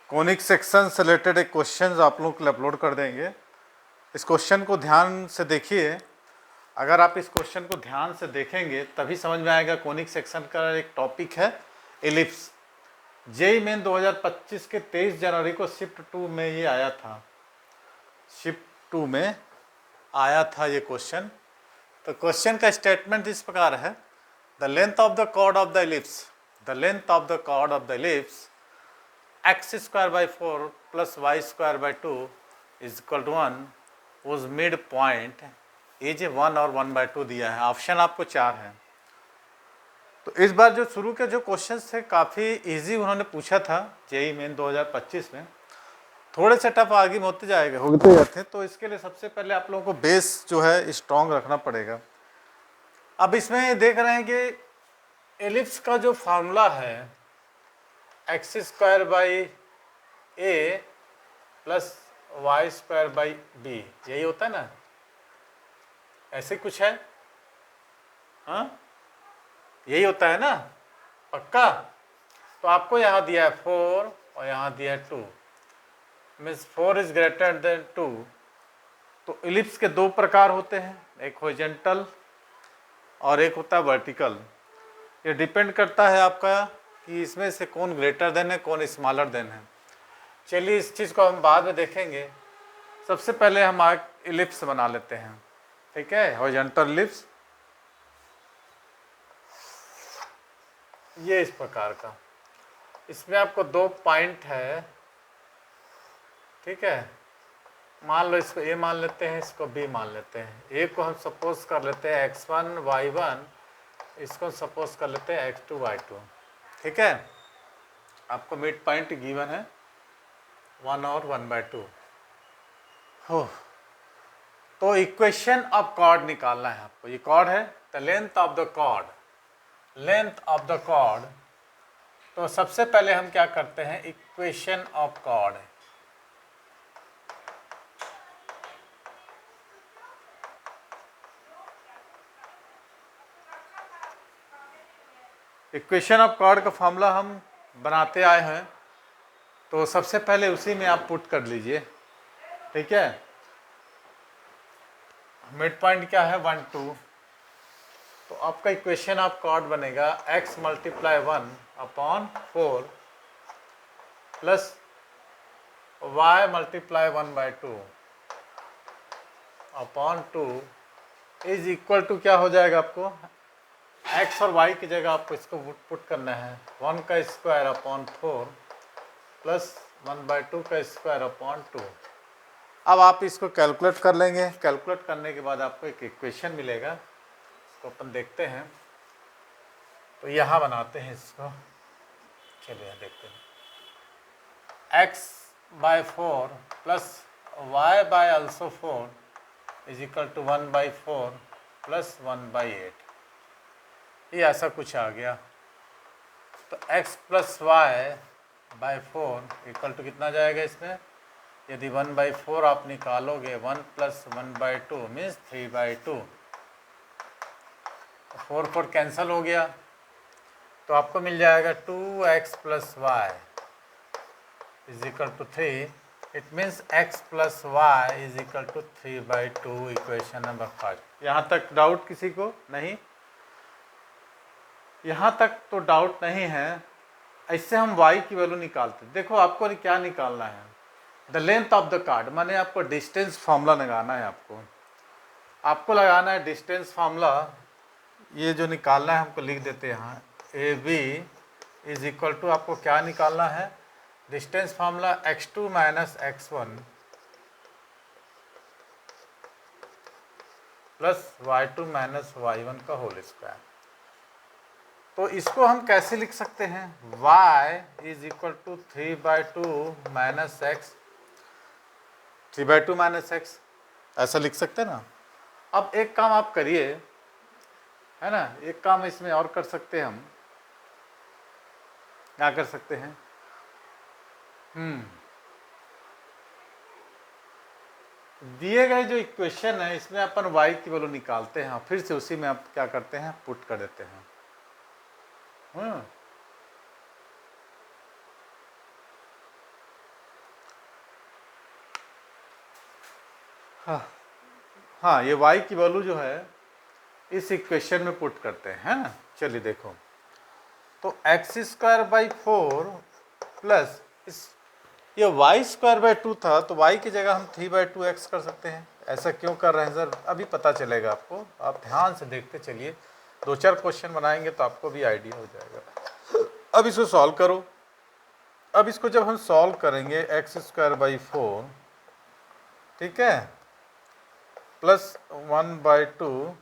Conic section से related एक question आप लोगों के लिए अपलोड कर देंगे। इस क्वेश्चन को ध्यान से देखिए। अगर आप इस क्वेश्चन को ध्यान से देखेंगे तभी समझ में आएगा। कोनिक सेक्शन का एक टॉपिक है एलिप्स। जेईई मेन 2025 के 23 जनवरी को शिफ्ट 2 में ये आया था। शिफ्ट 2 में आया था ये क्वेश्चन। तो क्वेश्चन का स्टेटमेंट इस प्रकार है, the length of the chord of the ellipse, the length of the chord of the ellipse x square by 4 plus y square by 2 is equal to 1 whose mid point is 1 और 1/2 दिया है। Option आपको 4 है। तो इस बार जो शुरू के जो क्वेश्चंस थे काफ़ी इजी उन्होंने पूछा था जेईई मेन 2025 में। थोड़े से टफ आगे में होते जाते। तो इसके लिए सबसे पहले आप लोगों को बेस जो है स्ट्रॉन्ग रखना पड़ेगा। अब इसमें देख रहे हैं कि एलिप्स का जो फार्मूला है x square by a plus y square by b, यही होता है ना, ऐसे कुछ है। हाँ, यही होता है ना, पक्का। तो आपको यहाँ दिया है 4 और यहाँ दिया है 2, मीन्स 4 इज ग्रेटर देन 2। तो एलिप्स के दो प्रकार होते हैं, एक हॉरिजॉन्टल और एक होता है वर्टिकल। ये डिपेंड करता है आपका कि इसमें से कौन ग्रेटर देन है, कौन स्मॉलर देन है। चलिए इस चीज़ को हम बाद में देखेंगे। सबसे पहले हम एलिप्स बना लेते हैं, ठीक है। हॉरिजॉन्टल एलिप्स ये इस प्रकार का, इसमें आपको 2 पॉइंट है, ठीक है। मान लो इसको ए मान लेते हैं, इसको बी मान लेते हैं। ए को हम सपोज कर लेते हैं x1 y1, इसको सपोज कर लेते हैं x2 y2, ठीक है। आपको मिड पॉइंट गिवन है 1 और 1/2 हो। तो इक्वेशन ऑफ कॉर्ड निकालना है आपको। ये कॉर्ड है, the length of the chord, length of the chord. तो सबसे पहले हम क्या करते हैं, equation of chord. Equation of chord का फॉर्मूला हम बनाते आए हैं, तो सबसे पहले उसी में आप पुट कर लीजिए, ठीक है। मिड पॉइंट क्या है 1 2। तो आपका इक्वेशन ऑफ कॉर्ड बनेगा x × 1/4 plus y × 1/2/2 is equal to क्या हो जाएगा, आपको x और y की जगह आपको इसको पुट करना है 1 का स्क्वायर अपॉन 4 प्लस 1/2 का स्क्वायर अपॉन 2। अब आप इसको कैलकुलेट कर लेंगे। कैलकुलेट करने के बाद आपको एक इक्वेशन मिलेगा, इसको अपन देखते हैं। तो यहाँ बनाते हैं इसको, चलिए देखते हैं। x/4 plus y/4 is equal to 1/4 plus 1/8। ये ऐसा कुछ आ गया। तो x + y/4 इक्वल टू कितना जाएगा इसमें, यदि 1/4 आप निकालोगे 1 + 1/2 मीन्स 3/2। 4 कैंसिल हो गया, तो आपको मिल जाएगा 2x + y is equal to 3। It means x + y is equal to 3/2, equation number 5। यहाँ तक डाउट किसी को नहीं? यहाँ तक तो डाउट नहीं है। इससे हम y की वैल्यू निकालते हैं। देखो आपको क्या निकालना है, the length of the card, माने आपको डिस्टेंस फार्मूला लगाना है। आपको लगाना है डिस्टेंस फार्मूला। ये जो निकालना है हमको लिख देते हैं यहाँ, AB इज इक्वल टू, आपको क्या निकालना है, distance formula x2 - x1 plus y2 - y1 का होल स्क्वायर। तो इसको हम कैसे लिख सकते हैं, y is equal to 3/2 - x, 3/2 - x, ऐसा लिख सकते हैं ना। अब एक काम आप करिए, है ना, एक काम इसमें और कर सकते हैं हम। क्या कर सकते हैं, दिए गए जो इक्वेशन है इसमें अपन y की वैल्यू निकालते हैं, फिर से उसी में आप क्या करते हैं, पुट कर देते हैं। हाँ, ये y की वैल्यू जो है इस इक्वेशन में पुट करते हैं, है ना। चलिए देखो, तो एक्स स्क्वायर बाई 4 प्लस इस ये वाई स्क्वायर बाई 2 था, तो y की जगह हम 3/2x कर सकते हैं। ऐसा क्यों कर रहे हैं सर, अभी पता चलेगा आपको, आप ध्यान से देखते चलिए। 2-4 क्वेश्चन बनाएंगे तो आपको भी आइडिया हो जाएगा। अब इसको सॉल्व करो। अब इसको जब हम सॉल्व करेंगे एक्स स्क्वायर बाई 4, ठीक है, प्लस 1/2,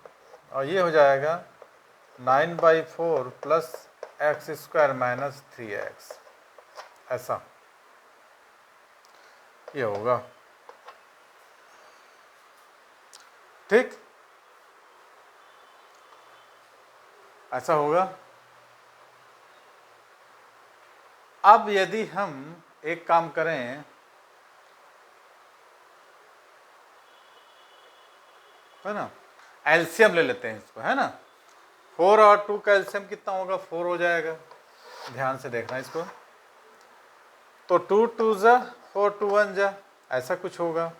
और ये हो जाएगा 9/4 plus x square minus 3x, ऐसा ये होगा, ठीक, ऐसा होगा। अब यदि हम एक काम करें, है ना, एलसीएम ले लेते हैं इसको, है ना। 4 और 2 का एलसीएम कितना होगा, 4 हो जाएगा। ध्यान से देखना इसको, तो 2 2 जा 4 2 1 जा, ऐसा कुछ होगा,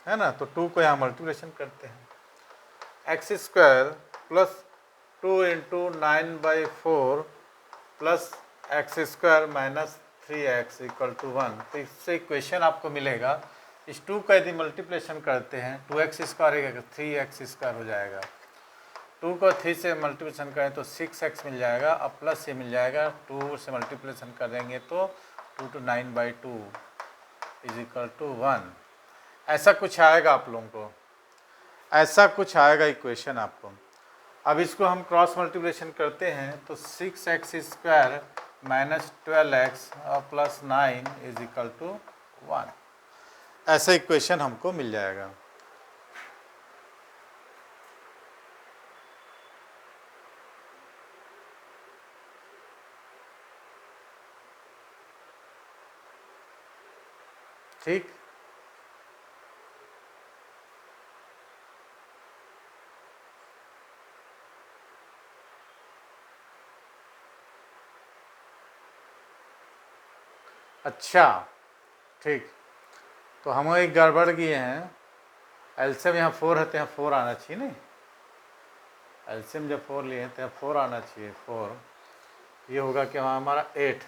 है ना। तो 2 को यहाँ मल्टीप्लिकेशन करते हैं, x square plus 2 into 9/4 plus x square minus 3x equal to 1। तो इससे इक्वेशन आपको मिलेगा, इस 2 का यदि मल्टीप्लिकेशन करते हैं 2x स्क्वायर 3x स्क्वायर हो जाएगा, 2 को 3 से मल्टीप्लिकेशन करें तो 6x मिल जाएगा, अब प्लस ये मिल जाएगा, 2 से मल्टीप्लिकेशन करेंगे तो 2 to 9/2 इज इक्वल टू 1। ऐसा कुछ आएगा आप लोगों को, ऐसा कुछ आएगा इक्वेशन आपको। अब इसको हम क्रॉस मल्टीप्लिकेशन करते हैं तो 6x square minus 12x plus 9 is equal to 1, ऐसा इक्वेशन हमको मिल जाएगा। ठीक, अच्छा, ठीक, तो हम एक गड़बड़ किए हैं। एलसीएम यहाँ 4 है तो यहाँ 4 आना चाहिए, नहीं, एलसीएम जब 4 लिए तो यहाँ 4 आना चाहिए, 4, ये होगा कि वहाँ हमारा 8,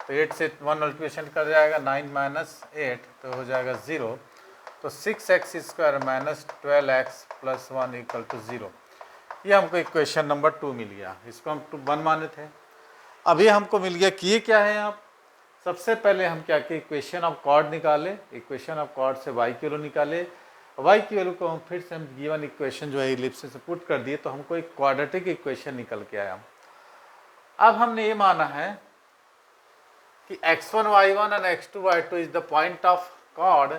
तो 8 से 1 मल्टीप्लिकेशन कर जाएगा, 9 माइनस 8 तो हो जाएगा 0, तो 6x square minus 12x plus 1 equal to 0। ये हमको इक्वेशन नंबर 2 मिल गया, इसको हम 1 माने थे। अभी हमको मिल गया कि ये क्या है। आप सबसे पहले हम क्या किए, इक्वेशन ऑफ कॉर्ड निकाले, इक्वेशन ऑफ कॉर्ड से y की वैल्यू निकाले, y की वैल्यू को हम फिर से हम गिवन इक्वेशन जो है इलिप्सिस से पुट कर दिए, तो हमको एक क्वाड्रेटिक इक्वेशन निकल के आया। अब हमने ये माना है कि x1 y1 and x2 y2 is the point of chord,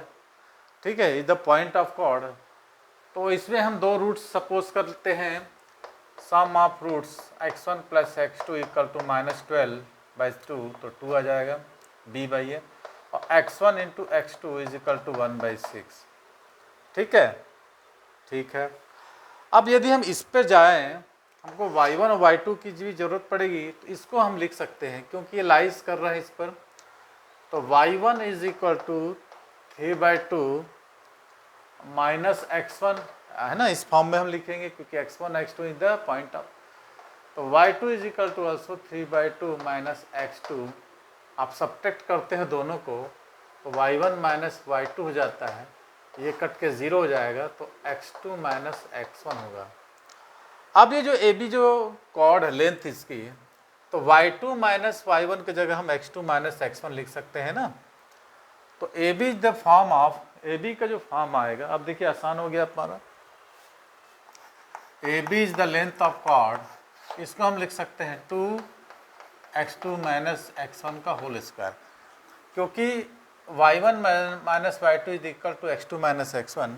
ठीक है, is the point of chord. तो इसमें हम 2 रूट्स सपोज करते हैं, sum of roots x1 plus x2 equal to -12/2, तो 2 आ जाएगा b/a, और x1 into x2 is equal to 1/6, ठीक है, ठीक है। अब यदि हम इस पर जाएं, हमको y1 और y2 की भी जरूरत पड़ेगी, तो इसको हम लिख सकते हैं क्योंकि ये लाइज कर रहा है इस पर, तो y1 is equal to 3/2 minus x1, है ना, इस फॉर्म में हम लिखेंगे क्योंकि x1 x2 is the point of, तो y2 is equal to also 3/2 minus x2। आप सब्ट्रैक्ट करते हैं दोनों को, तो y1 माइनस y2 हो जाता है, ये कट के 0 हो जाएगा, तो x2 माइनस x1 होगा। अब ये जो AB जो कॉर्ड है लेंथ इसकी, तो y2 माइनस y1 की जगह हम x2 माइनस x1 लिख सकते हैं ना। तो AB is the form of, AB का जो फॉर्म आएगा, अब देखिए आसान हो गया हमारा, AB is the length of chord, इसको हम लिख सकते हैं 2x2 माइनस x1 का होल स्क्वायर, क्योंकि y1 minus y2 is equal to x2 minus x1,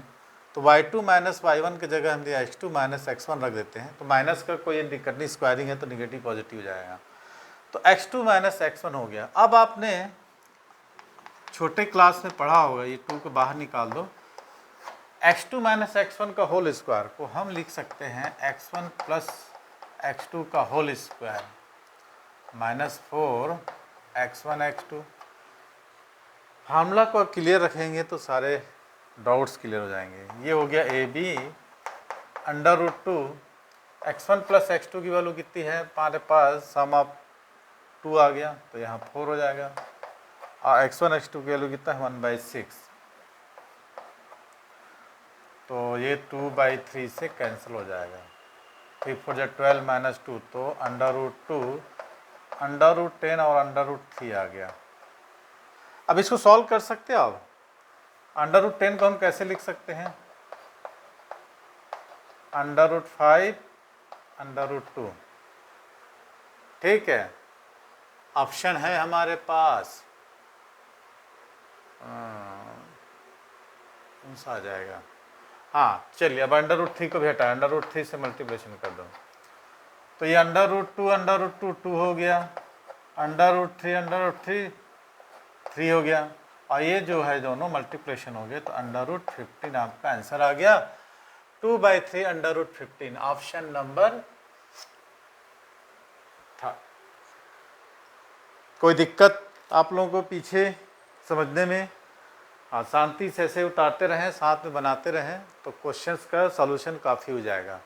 तो y2 माइनस y1 की जगह हम x2 माइनस x1 रख देते हैं, तो माइनस का कोई निकटनी स्क्वायरिंग है तो निगेटिव पॉजिटिव जाएगा, तो x2 माइनस x1 हो गया। अब आपने छोटे क्लास में पढ़ा होगा, ये 2 को बाहर निकाल दो, x2 माइनस x1 का होल स्क्वायर को हम लिख सकते हैं x1 प्लस x2 का whole square minus 4 x1 x2। Formula को क्लियर रखेंगे तो सारे डाउट्स क्लियर हो जाएंगे। ये हो गया A B √2 x1 plus x2 की वैल्यू कितनी है हमारे पास, सम ऑफ 2 आ गया तो यहाँ 4 हो जाएगा, और x1 x2 की वैल्यू कितना है 1/6, तो ये 2/3 से कैंसिल हो जाएगा। 3 4 जा 12 माइनस 2, तो √2 √10 और √3 आ गया। अब इसको सॉल्व कर सकते हो आप। √10 को हम कैसे लिख सकते हैं, √5 √2, ठीक है। ऑप्शन है हमारे पास, कौन सा आ जाएगा, हाँ चलिए अब √3 को भी हटा, √3 से मल्टीप्लिकेशन कर दो, तो ये √2 2 हो गया, √3 3 हो गया, और ये जो है दोनों मल्टीप्लिकेशन हो गए, तो √15 आपका आंसर आ गया। 2/3 √15 ऑप्शन नंबर था। कोई दिक्कत आप लोगों को पीछे समझने में? हाँ, शांति से ऐसे उतारते रहें, साथ में बनाते रहें, तो क्वेश्चंस का सॉल्यूशन काफ़ी हो जाएगा।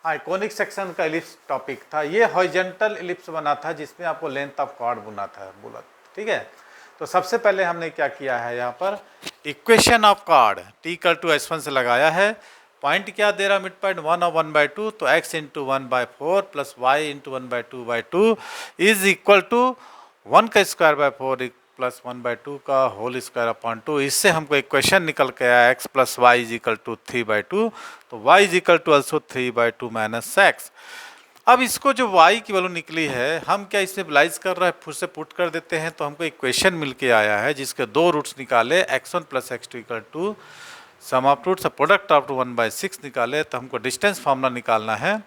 हाँ, कोनिक सेक्शन का इलिप्स टॉपिक था, ये हॉरिजॉन्टल इलिप्स बना था जिसमें आपको लेंथ ऑफ कॉर्ड बोला था, ठीक है। तो सबसे पहले हमने क्या किया है, यहाँ पर इक्वेशन ऑफ कॉर्ड t=s1 से लगाया है। पॉइंट क्या दे रहा, मिड पॉइंट 1 और 1/2, तो x × 1/4 plus y × 1/2/2 is equal to 1 का स्क्वायर बाय 4 प्लस 1/2 का होल स्क्वायर अपॉन 2। इससे हमको इक्वेशन निकल के आया x plus y is equal to 3/2, तो y is equal to also 3/2 minus x। अब इसको जो y की वैल्यू निकली है, हम क्या इसमें एप्लाइज कर रहे हैं, फिर से पुट कर देते हैं, तो हमको इक्वेशन मिल के आया है जिसके दो रूट्स निकाले, x1 plus x2 equal to sum of roots product of 1/6 निकाले, तो हमको डिस्टेंस फार्मूला निकालना है।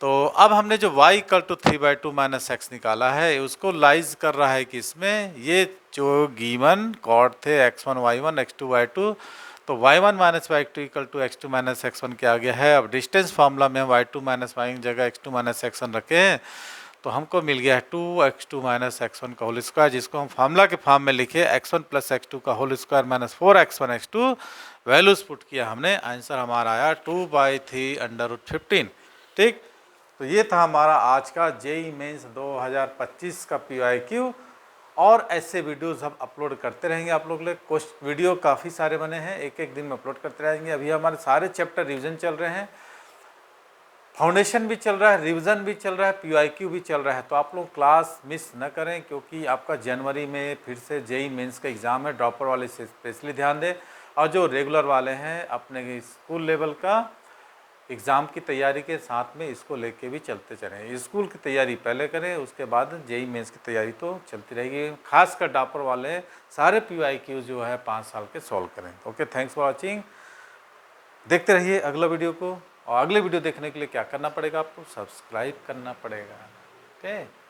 तो अब हमने जो y equal to 3/2 minus x निकाला है, उसको लाइज कर रहा है कि इसमें ये जो गिवन कॉर्ड थे x1 y1 x2 y2, तो y1 minus y2 equal to x2 minus x1 क्या आ गया है। अब डिस्टेंस फार्मूला में हम y2 माइनस y की जगह x2 माइनस x1 रखे हैं, तो हमको मिल गया है 2x2 माइनस x1 का होल स्क्वायर, जिसको हम फार्मूला के फॉर्म में लिखे x1 प्लस x2 का whole square minus 4x1 x2, values put किया हमने, आंसर हमारा आया 2/3 √15। ठीक, तो ये था हमारा आज का जेईई मेंस 2025 का PYQ, और ऐसे वीडियोस हम अपलोड करते रहेंगे आप लोग लिए। कुछ वीडियो काफ़ी सारे बने हैं, एक एक दिन में अपलोड करते रहेंगे। अभी हमारे सारे चैप्टर रिवीजन चल रहे हैं, फाउंडेशन भी चल रहा है, रिवीजन भी चल रहा है, PYQ भी चल रहा है, तो आप लोग क्लास मिस न करें, क्योंकि आपका जनवरी में फिर से जेईई मेंस का एग्ज़ाम है। ड्रॉपर वाले से स्पेशली ध्यान दें, और जो रेगुलर वाले हैं अपने स्कूल लेवल का एग्ज़ाम की तैयारी के साथ में इसको लेके भी चलते चलें। स्कूल की तैयारी पहले करें, उसके बाद जेईई मेंस की तैयारी तो चलती रहेगी। खासकर ड्रॉपर वाले सारे PYQ जो है 5 साल के सॉल्व करें। Okay, thanks for watching. देखते रहिए अगला वीडियो को, और अगले वीडियो देखने के लिए क्या करना पड़ेगा, आपको सब्सक्राइब करना पड़ेगा। ओके।